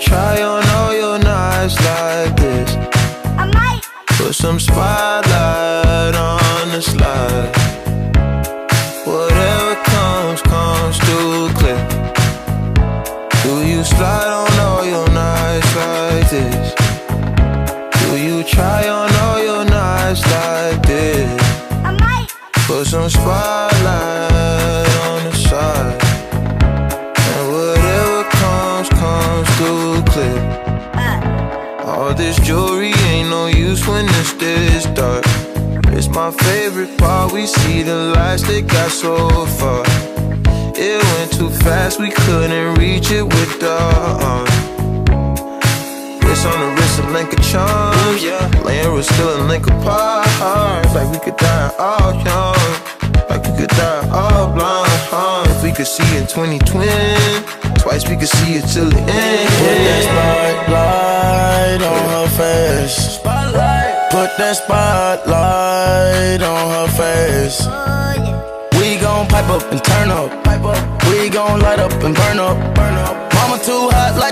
try on all your nights like this? I might. Put some spotlight on the slide. Whatever comes, comes too clear. Do you slide on all your nights like this? Do you try on all your nights like this? I might. Put some spotlight on the side. And whatever comes, comes too clear. All this jewelry ain't no use when it's this dark. It's my favorite part, we see the lights that got so far. It went too fast, we couldn't reach it with the arm. Wrist on the wrist, a link of charms, yeah. Laying was still a link apart. Like we could die all young, like we could die all blind, If we could see in 2020, twice we could see it till the end. Put that spotlight on her face. Put that spotlight on her face. We gon' pipe up and turn up. We gon' light up and burn up. Mama too hot like